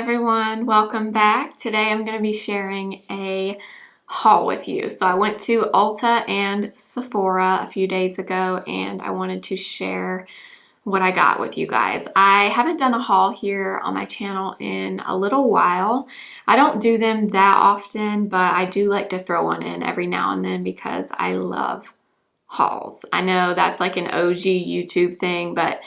everyone, welcome back. Today I'm going to be sharing a haul with you. So I went to Ulta and Sephora a few days ago and I wanted to share what I got with you guys. I haven't done a haul here on my channel in a little while. I don't do them that often, but I do like to throw one in every now and then because I love hauls. I know that's like an OG YouTube thing, but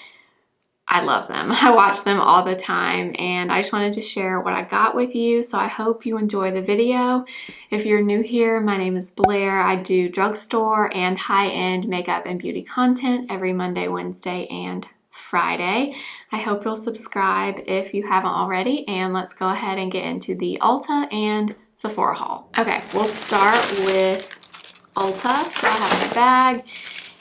I love them. I watch them all the time and I just wanted to share what I got with you. So I hope you enjoy the video. If you're new here, my name is Blair. I do drugstore and high-end makeup and beauty content every Monday, Wednesday, and Friday. I hope you'll subscribe if you haven't already, and let's go ahead and get into the Ulta and Sephora haul. Okay, we'll start with Ulta. So I have my bag.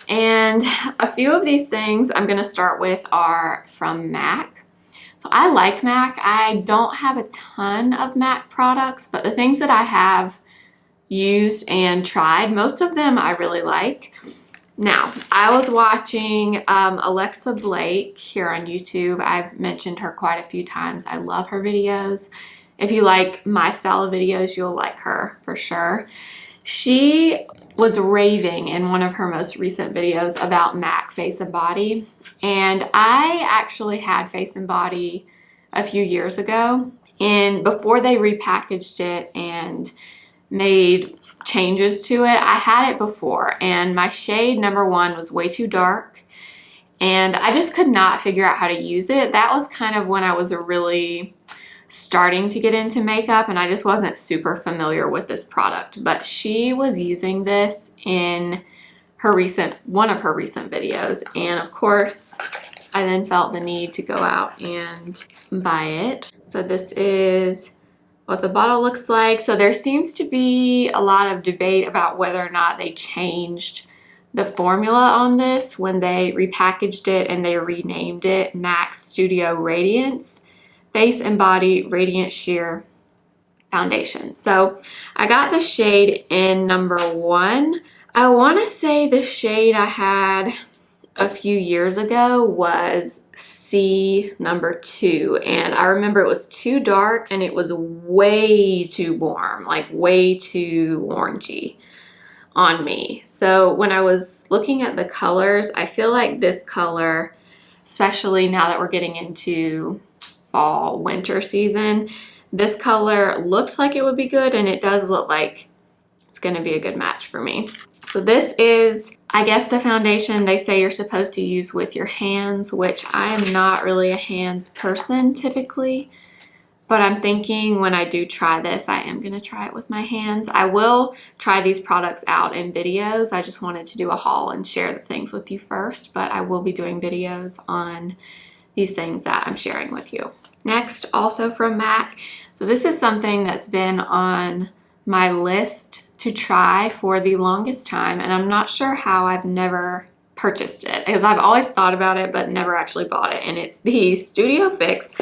And a few of these things I'm going to start with are from MAC. So I like MAC. I don't have a ton of MAC products, but the things that I have used and tried, most of them I really like. Now, I was watching Alexa Blake here on YouTube. I've mentioned her quite a few times. I love her videos. If you like my style of videos, you'll like her for sure. She was raving in one of her most recent videos about MAC Face and Body, and I actually had Face and Body a few years ago, and before they repackaged it and made changes to it, I had it before, and my shade number one was way too dark, and I just could not figure out how to use it. That was kind of when I was really starting to get into makeup and I just wasn't super familiar with this product, but she was using this in her one of her recent videos, and of course I then felt the need to go out and buy it. So this is what the bottle looks like. So there seems to be a lot of debate about whether or not they changed the formula on this when they repackaged it and they renamed it MAC Studio Radiance Face and Body Radiant Sheer Foundation. So I got the shade in number one. I want to say the shade I had a few years ago was C number 2, and I remember it was too dark and it was way too warm, like way too orangey on me. So when I was looking at the colors, I feel like this color, especially now that we're getting into fall winter season, this color looks like it would be good, and it does look like it's going to be a good match for me. So this is, I guess, the foundation they say you're supposed to use with your hands, which I am not really a hands person typically, but I'm thinking when I do try this, I am going to try it with my hands. I will try these products out in videos. I just wanted to do a haul and share the things with you first, but I will be doing videos on these things that I'm sharing with you. Next, also from MAC. So this is something that's been on my list to try for the longest time, and I'm not sure how I've never purchased it because I've always thought about it but never actually bought it, and it's the Studio Fix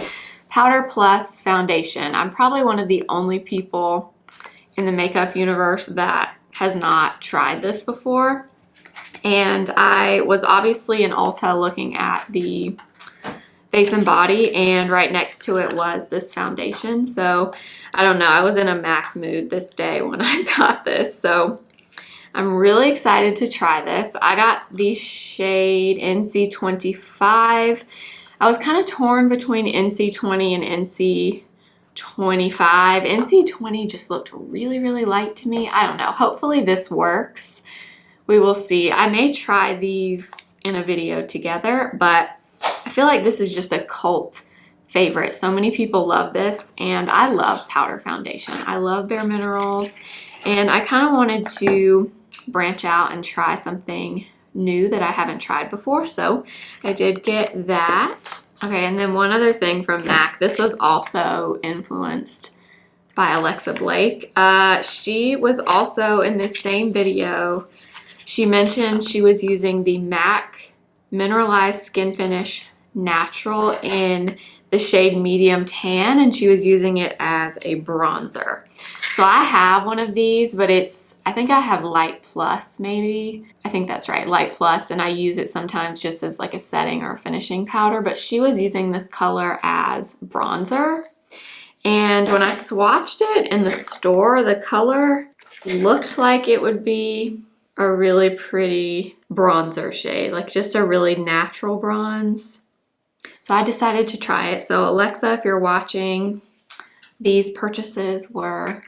Powder Plus Foundation. I'm probably one of the only people in the makeup universe that has not tried this before, and I was obviously in Ulta looking at the Face and Body, and right next to it was this foundation. So I don't know, I was in a MAC mood this day when I got this, so I'm really excited to try this. I got the shade NC25. I was kind of torn between NC20 and NC25. NC20 just looked really light to me. I don't know, hopefully this works. We will see. I may try these in a video together, but I feel like this is just a cult favorite. So many people love this, and I love powder foundation. I love Bare Minerals, and I kind of wanted to branch out and try something new that I haven't tried before, so I did get that. Okay, and then one other thing from MAC. This was also influenced by Alexa Blake. She was also in this same video. She mentioned she was using the MAC Mineralize Skinfinish Natural in the shade Medium Tan, and she was using it as a bronzer. So I have one of these, but I think I have Light Plus maybe. I think that's right, Light Plus, and I use it sometimes just as like a setting or a finishing powder, but she was using this color as bronzer. And when I swatched it in the store, the color looked like it would be a really pretty bronzer shade, like just a really natural bronze. So I decided to try it. So Alexa, if you're watching, these purchases were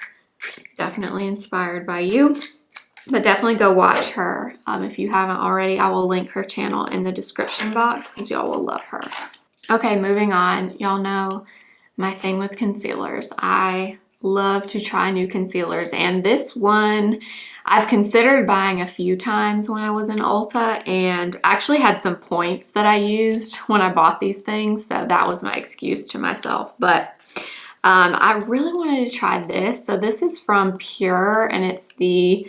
definitely inspired by you. But definitely go watch her if you haven't already. I will link her channel in the description box because y'all will love her. Okay, moving on. Y'all know my thing with concealers. I love to try new concealers, and this one I've considered buying a few times when I was in Ulta, and actually had some points that I used when I bought these things, so that was my excuse to myself. But I really wanted to try this. So this is from Pure, and it's the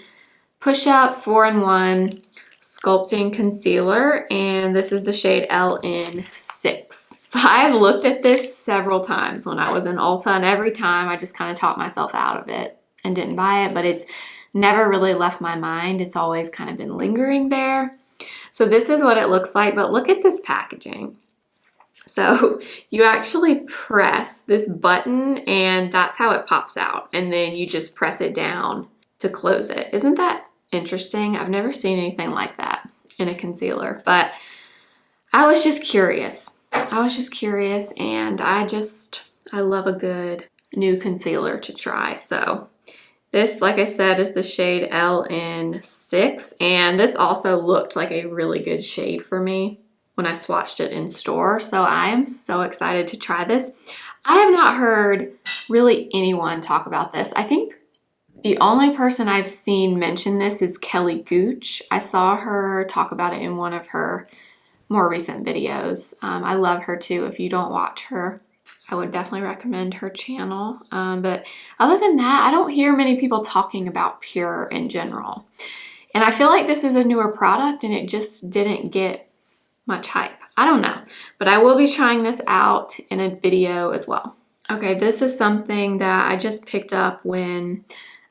Push Up 4-in-1 Sculpting Concealer, and this is the shade LN6. So I've looked at this several times when I was in Ulta, and every time I just kind of talked myself out of it and didn't buy it, but it's never really left my mind. It's always kind of been lingering there. So this is what it looks like, but look at this packaging. So you actually press this button and that's how it pops out, and then you just press it down to close it. Isn't that interesting? I've never seen anything like that in a concealer, but I was just curious. And I love a good new concealer to try. So this, like I said, is the shade LN6, and this also looked like a really good shade for me when I swatched it in store. So I am so excited to try this. I have not heard really anyone talk about this. I think the only person I've seen mention this is Kelly Gooch. I saw her talk about it in one of her more recent videos. I love her too. If you don't watch her, I would definitely recommend her channel. But other than that, I don't hear many people talking about Pure in general. And I feel like this is a newer product and it just didn't get much hype. I don't know, but I will be trying this out in a video as well. Okay, this is something that I just picked up when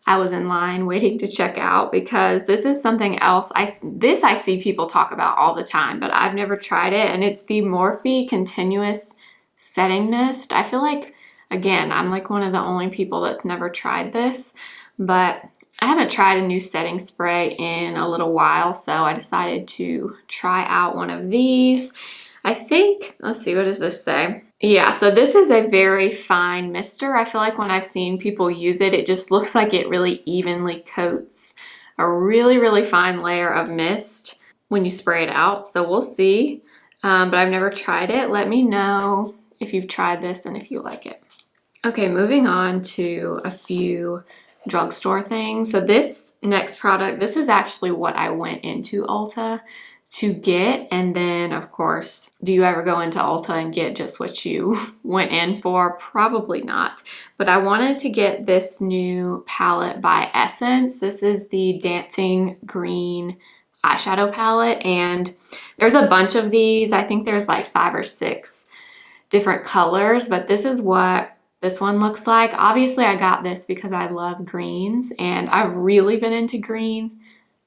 I was in line waiting to check out, because this is something else I see people talk about all the time, but I've never tried it, and it's the Morphe Continuous Setting Mist. I feel like, again, I'm like one of the only people that's never tried this, but I haven't tried a new setting spray in a little while, so I decided to try out one of these. I think, let's see, what does this say? Yeah, so this is a very fine mister. I feel like when I've seen people use it, it just looks like it really evenly coats a really, really fine layer of mist when you spray it out. So we'll see, but I've never tried it. Let me know if you've tried this and if you like it. Okay, moving on to a few drugstore things. So this next product, this is actually what I went into Ulta to get. And then of course, do you ever go into Ulta and get just what you went in for? Probably not. But I wanted to get this new palette by Essence. This is the Dancing Green eyeshadow palette, and there's a bunch of these. I think there's like 5 or 6 different colors, but this is what this one looks like. Obviously I got this because I love greens, and I've really been into green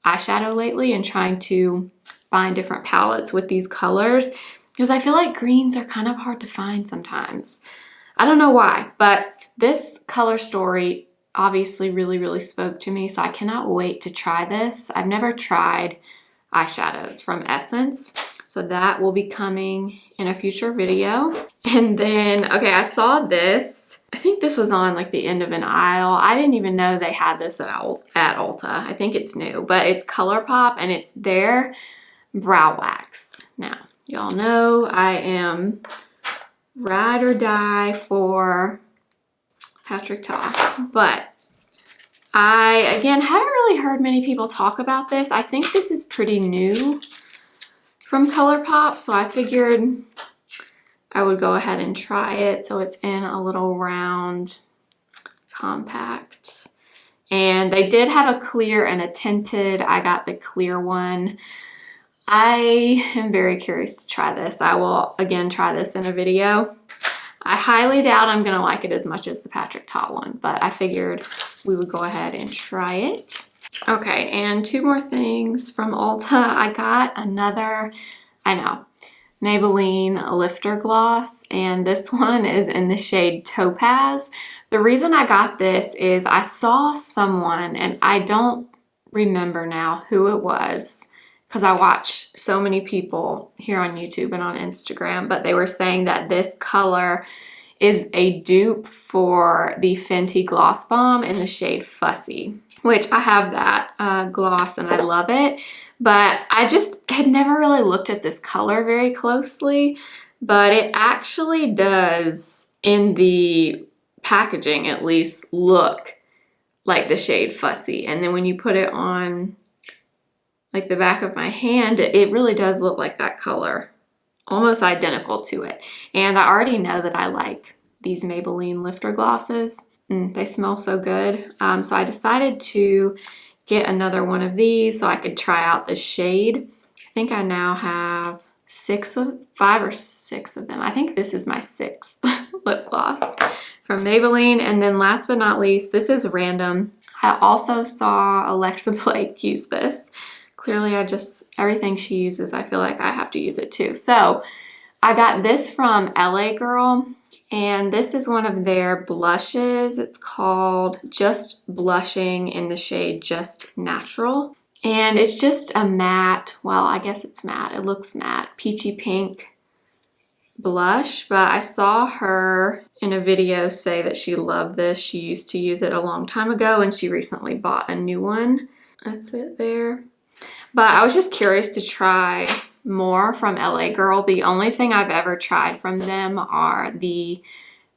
eyeshadow lately and trying to find different palettes with these colors, because I feel like greens are kind of hard to find sometimes. I don't know why, but this color story obviously really, really spoke to me, so I cannot wait to try this. I've never tried eyeshadows from Essence, so that will be coming in a future video. And then, okay, I saw this. I think this was on like the end of an aisle. I didn't even know they had this at Ulta. I think it's new, but it's ColourPop, and it's their brow wax. Now, y'all know I am ride or die for Patrick Ta, but I, again, haven't really heard many people talk about this. I think this is pretty new from ColourPop, so I figured I would go ahead and try it. So it's in a little round compact, and they did have a clear and a tinted. I got the clear one. I am very curious to try this. I will, again, try this in a video. I highly doubt I'm going to like it as much as the Patrick Ta one, but I figured we would go ahead and try it. Okay, and 2 more things from Ulta. I got another, I know, Maybelline Lifter Gloss, and this one is in the shade Topaz. The reason I got this is I saw someone, and I don't remember now who it was because I watch so many people here on YouTube and on Instagram, but they were saying that this color is a dupe for the Fenty Gloss Bomb in the shade Fussy, which I have that gloss and I love it. But I just had never really looked at this color very closely, but it actually does, in the packaging at least, look like the shade Fussy. And then when you put it on like the back of my hand, it really does look like that color, almost identical to it. And I already know that I like these Maybelline Lifter Glosses. They smell so good. So I decided to get another one of these so I could try out the shade. I think I now have 5 or 6 of them. I think this is my 6th lip gloss from Maybelline. And then last but not least, this is random. I also saw Alexa Blake use this. Clearly everything she uses, I feel like I have to use it too. So I got this from LA Girl, and this is one of their blushes. It's called Just Blushing in the shade Just Natural. And it's just a matte, well, I guess it's matte. It looks matte, peachy pink blush. But I saw her in a video say that she loved this. She used to use it a long time ago, and she recently bought a new one. That's it there. But I was just curious to try more from LA Girl. The only thing I've ever tried from them are the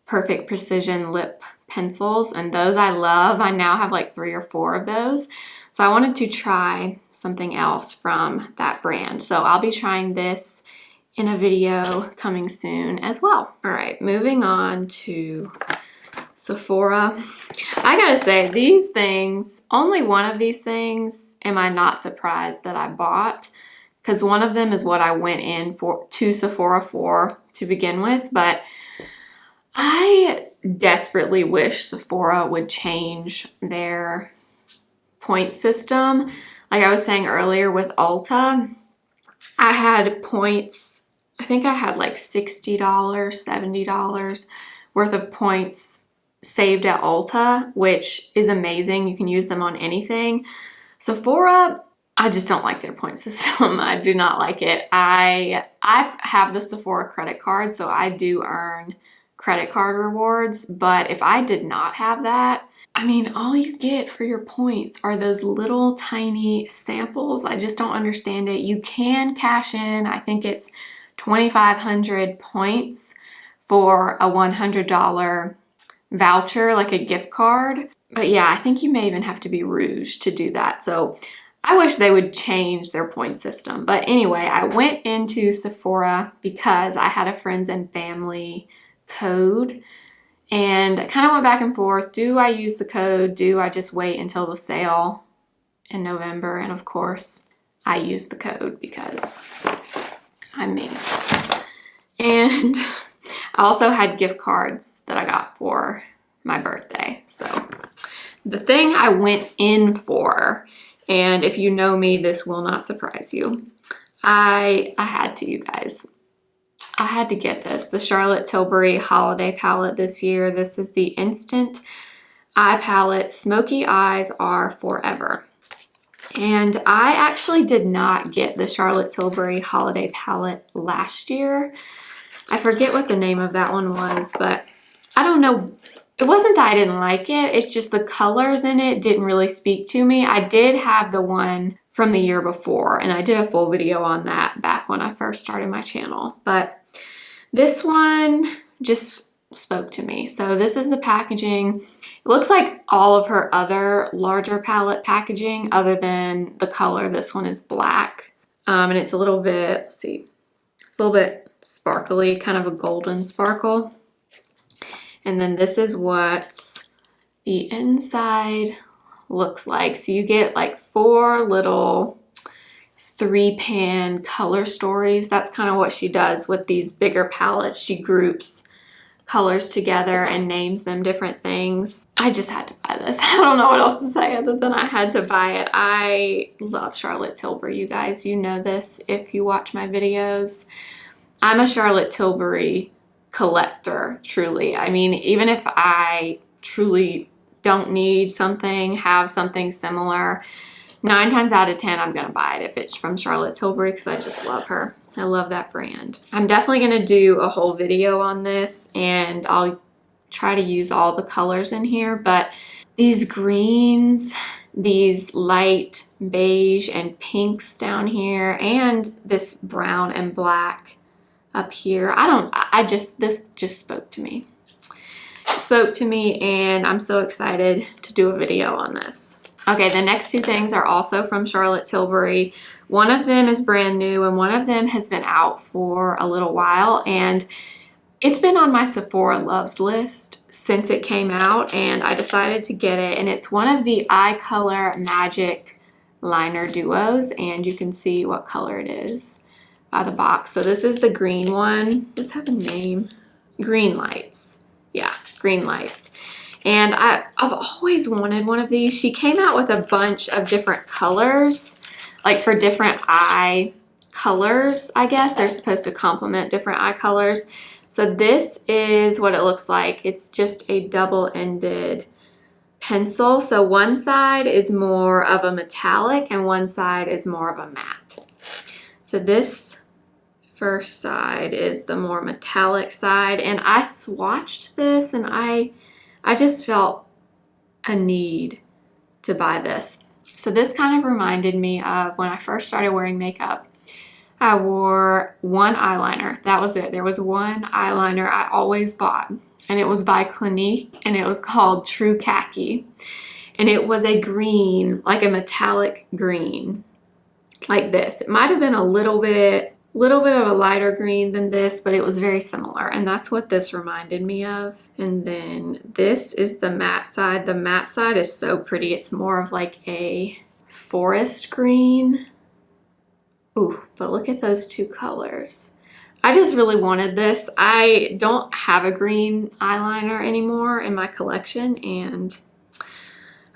Perfect Precision lip pencils, and those I love. I now have like 3 or 4 of those. So I wanted to try something else from that brand. So I'll be trying this in a video coming soon as well. All right, moving on to Sephora. I gotta say, these things, only one of these things am I not surprised that I bought, because one of them is what I went in to Sephora for to begin with. But I desperately wish Sephora would change their point system. Like I was saying earlier with Ulta, I had points, I think I had like $60, $70 worth of points saved at Ulta, which is amazing. You can use them on anything. Sephora, I just don't like their point system. I do not like it. I have the Sephora credit card, so I do earn credit card rewards. But if I did not have that, I mean, all you get for your points are those little tiny samples. I just don't understand it. You can cash in, I think it's 2,500 points for a $100 voucher, like a gift card. But yeah, I think you may even have to be Rouge to do that. So I wish they would change their point system. But anyway, I went into Sephora because I had a friends and family code, and I kind of went back and forth. Do I use the code? Do I just wait until the sale in November? And of course, I used the code because I'm me. And I also had gift cards that I got for my birthday. So the thing I went in for, and if you know me, this will not surprise you, I had to, you guys. I had to get this, the Charlotte Tilbury Holiday Palette this year. This is the Instant Eye Palette. Smoky Eyes Are Forever. And I actually did not get the Charlotte Tilbury Holiday Palette last year. I forget what the name of that one was, but I don't know. It wasn't that I didn't like it. It's just the colors in it didn't really speak to me. I did have the one from the year before, and I did a full video on that back when I first started my channel. But this one just spoke to me. So this is the packaging. It looks like all of her other larger palette packaging other than the color. This one is black. And it's a little bit, let's see, it's a little bit sparkly, kind of a golden sparkle. And then this is what the inside looks like. So you get like 4 little 3-pan color stories. That's kind of what she does with these bigger palettes. She groups colors together and names them different things. I just had to buy this. I don't know what else to say other than I had to buy it. I love Charlotte Tilbury, you guys. You know this if you watch my videos. I'm a Charlotte Tilbury collector, truly. I mean, even if I truly don't need something, have something similar, 9 times out of 10, I'm gonna buy it if it's from Charlotte Tilbury because I just love her. I love that brand. I'm definitely gonna do a whole video on this and I'll try to use all the colors in here, but these greens, these light beige and pinks down here, and this brown and black up here. This just spoke to me. It spoke to me and I'm so excited to do a video on this. Okay, the next two things are also from Charlotte Tilbury. One of them is brand new and one of them has been out for a little while, and it's been on my Sephora loves list since it came out, and I decided to get it, and it's one of the Eye Color Magic Liner Duos, and you can see what color it is by the box. So this is the green one. Does this have a name? Green Lights. Yeah, Green Lights. And I've always wanted one of these. She came out with a bunch of different colors, like for different eye colors, I guess. They're supposed to complement different eye colors. So this is what it looks like. It's just a double-ended pencil. So one side is more of a metallic and one side is more of a matte. So this first side is the more metallic side, and I swatched this and I just felt a need to buy this. So this kind of reminded me of when I first started wearing makeup. I wore one eyeliner. That was it. There was one eyeliner I always bought, and it was by Clinique, and it was called True Khaki. And it was a green, like a metallic green, like this. It might have been a little bit of a lighter green than this, but it was very similar, and that's what this reminded me of. And then this is the matte side. The matte side is so pretty. It's more of like a forest green. Ooh, but look at those two colors. I just really wanted this. I don't have a green eyeliner anymore in my collection, and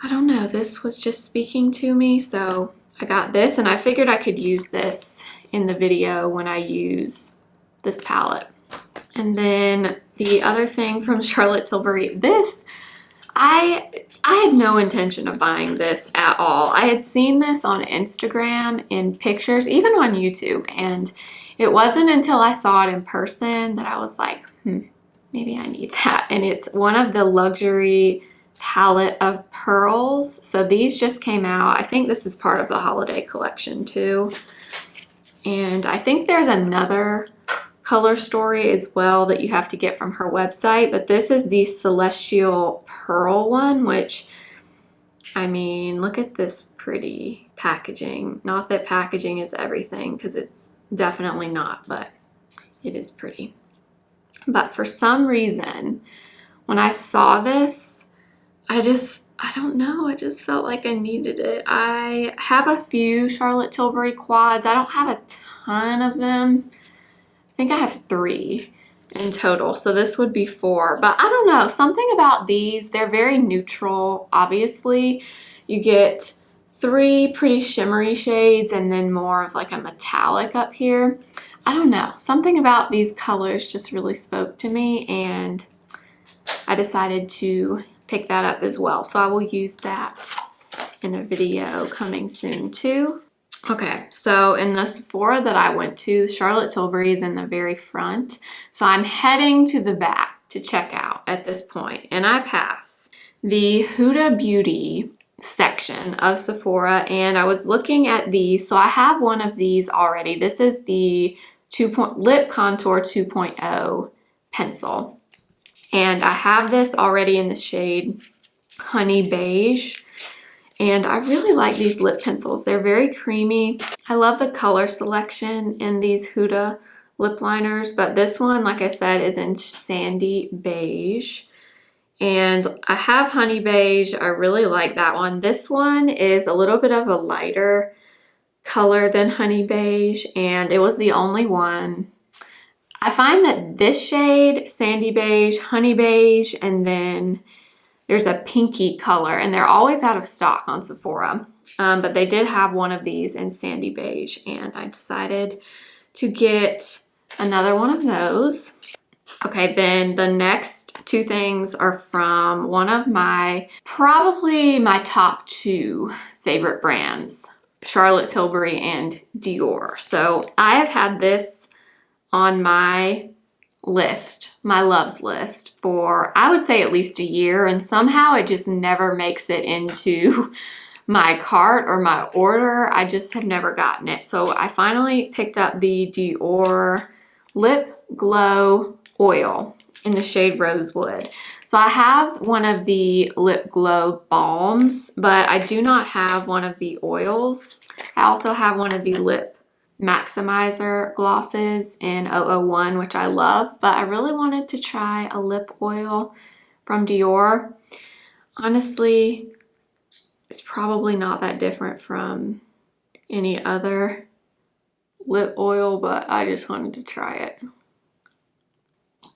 I don't know, this was just speaking to me, so I got this, and I figured I could use this in the video when I use this palette. And then the other thing from Charlotte Tilbury, this, I had no intention of buying this at all. I had seen this on Instagram in pictures, even on YouTube, and it wasn't until I saw it in person that I was like, maybe I need that. And it's one of the luxury palette of pearls. So these just came out. I think this is part of the holiday collection too. And I think there's another color story as well that you have to get from her website, but this is the Celestial Pearl one, which, I mean, look at this pretty packaging. Not that packaging is everything, because it's definitely not, but it is pretty. But for some reason, when I saw this, I don't know, I just felt like I needed it. I have a few Charlotte Tilbury quads. I don't have a ton of them. I think I have 3 in total, so this would be 4. But I don't know, something about these, they're very neutral, obviously. You get 3 pretty shimmery shades and then more of like a metallic up here. I don't know, something about these colors just really spoke to me, and I decided to pick that up as well. So I will use that in a video coming soon too. Okay, so in the Sephora that I went to, Charlotte Tilbury is in the very front. So I'm heading to the back to check out at this point, and I pass the Huda Beauty section of Sephora, and I was looking at these. So I have one of these already. This is the Lip Contour 2.0 pencil, and I have this already in the shade Honey Beige. And I really like these lip pencils. They're very creamy. I love the color selection in these Huda lip liners, but this one, like I said, is in Sandy Beige. And I have Honey Beige. I really like that one. This one is a little bit of a lighter color than Honey Beige, and it was the only one. I find that this shade, Sandy Beige, Honey Beige, and then there's a pinky color, and they're always out of stock on Sephora. But they did have one of these in Sandy Beige, and I decided to get another one of those. Okay, then the next two things are from one of probably my top two favorite brands, Charlotte Tilbury and Dior. So I have had this on my list, my loves list, for I would say at least a year, and somehow it just never makes it into my cart or my order. I just have never gotten it. So I finally picked up the Dior Lip Glow Oil in the shade Rosewood. So I have one of the Lip Glow Balms, but I do not have one of the oils. I also have one of the Lip Maximizer glosses in 001, which I love, but I really wanted to try a lip oil from Dior. Honestly, it's probably not that different from any other lip oil, but I just wanted to try it.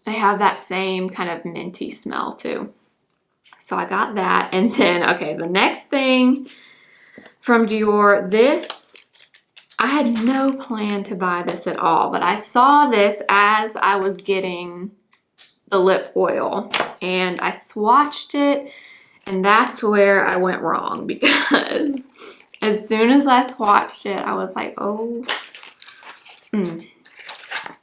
They have that same kind of minty smell too. So I got that. And then, okay, the next thing from Dior, I had no plan to buy this at all, but I saw this as I was getting the lip oil and I swatched it, and that's where I went wrong, because as soon as I swatched it, I was like, oh,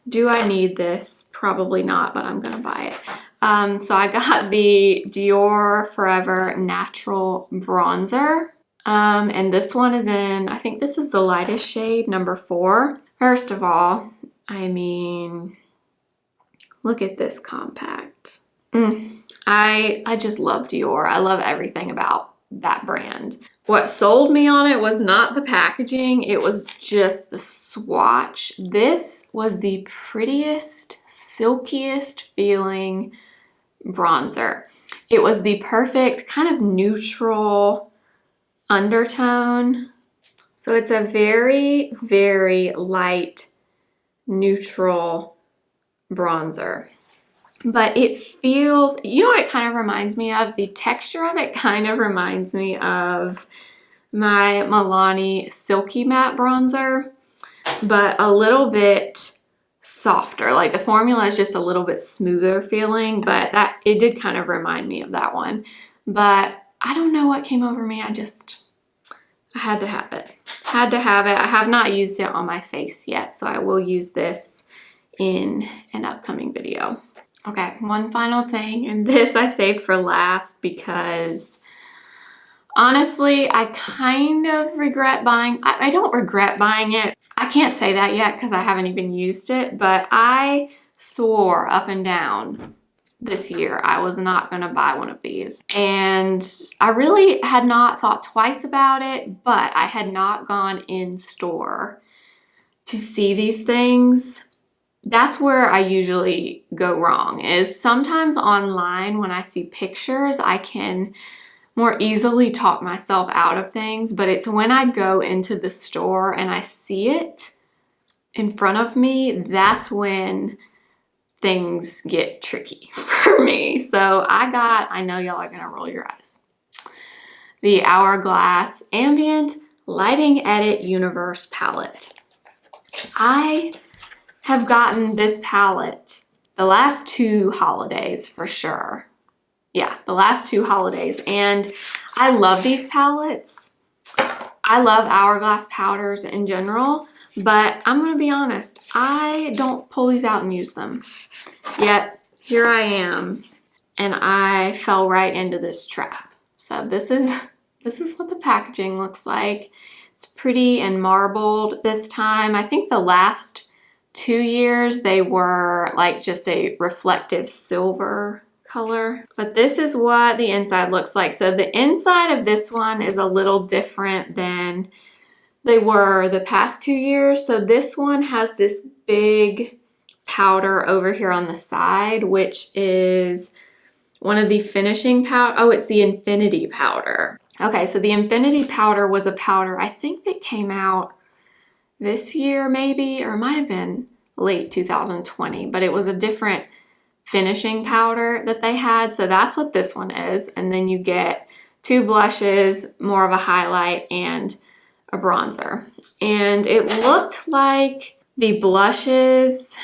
do I need this? Probably not, but I'm gonna buy it. So I got the Dior Forever Natural Bronzer. And this one is in, I think this is the lightest shade, number 4. First of all, I mean, look at this compact. I just love Dior. I love everything about that brand. What sold me on it was not the packaging, it was just the swatch. This was the prettiest, silkiest feeling bronzer. It was the perfect kind of neutral undertone. So it's a very, very light, neutral bronzer. But it feels, you know what it kind of reminds me of? The texture of it kind of reminds me of my Milani Silky Matte Bronzer, but a little bit softer. Like the formula is just a little bit smoother feeling, but it did kind of remind me of that one. But I don't know what came over me. I had to have it. Had to have it. I have not used it on my face yet, so I will use this in an upcoming video. Okay, one final thing, and this I saved for last because honestly, I kind of regret buying. I don't regret buying it. I can't say that yet because I haven't even used it, but I swore up and down this year I was not going to buy one of these. And I really had not thought twice about it, but I had not gone in store to see these things. That's where I usually go wrong, is sometimes online when I see pictures, I can more easily talk myself out of things, but it's when I go into the store and I see it in front of me, that's when things get tricky for me. So I know y'all are gonna roll your eyes, the Hourglass Ambient Lighting Edit Universe palette. I have gotten this palette the last 2 holidays for sure. Yeah, the last 2 holidays, and I love these palettes. I love Hourglass powders in general, but I'm gonna be honest, I don't pull these out and use them. Yet here I am, and I fell right into this trap. So this is what the packaging looks like. It's pretty and marbled this time. I think the last 2 years they were like just a reflective silver color, but this is what the inside looks like. So the inside of this one is a little different than they were the past 2 years. So this one has this big powder over here on the side, which is one of the finishing powder. Oh, it's the Infinity powder. Okay, so the Infinity powder was a powder I think that came out this year maybe, or it might have been late 2020, but it was a different finishing powder that they had. So that's what this one is. And then you get 2 blushes, more of a highlight, and a bronzer. And it looked like the blushes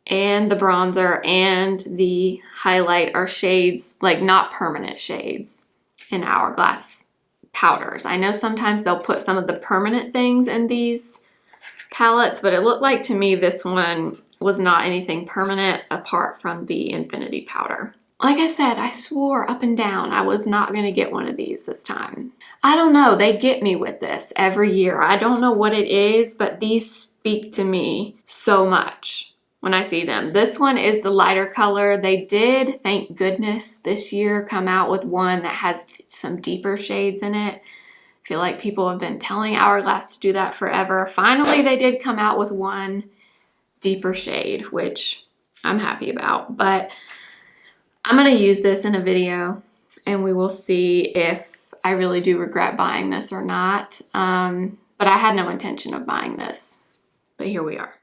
and the bronzer and the highlight are shades, like not permanent shades in Hourglass powders. I know sometimes they'll put some of the permanent things in these palettes, but it looked like to me this one was not anything permanent apart from the Infinity powder. Like I said, I swore up and down I was not going to get one of these this time. I don't know, they get me with this every year. I don't know what it is, but these speak to me so much when I see them. This one is the lighter color. They did, thank goodness, this year come out with one that has some deeper shades in it. I feel like people have been telling Hourglass to do that forever. Finally, they did come out with one deeper shade, which I'm happy about. But I'm going to use this in a video and we will see if I really do regret buying this or not. But I had no intention of buying this, but here we are.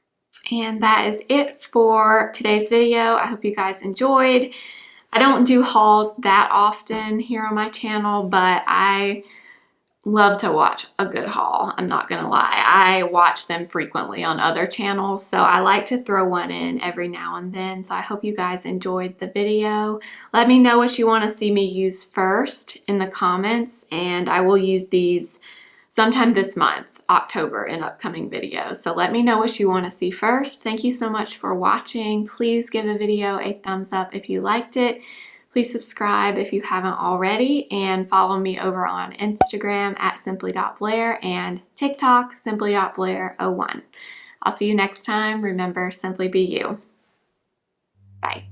And that is it for today's video. I hope you guys enjoyed. I don't do hauls that often here on my channel, but I love to watch a good haul. I'm not gonna lie. I watch them frequently on other channels, so I like to throw one in every now and then. So I hope you guys enjoyed the video. Let me know what you want to see me use first in the comments, and I will use these sometime this month, October, in upcoming videos. So let me know what you want to see first. Thank you so much for watching. Please give the video a thumbs up if you liked it. Please subscribe if you haven't already, and follow me over on Instagram at simply.blair and TikTok simply.blair01. I'll see you next time. Remember, simply be you. Bye.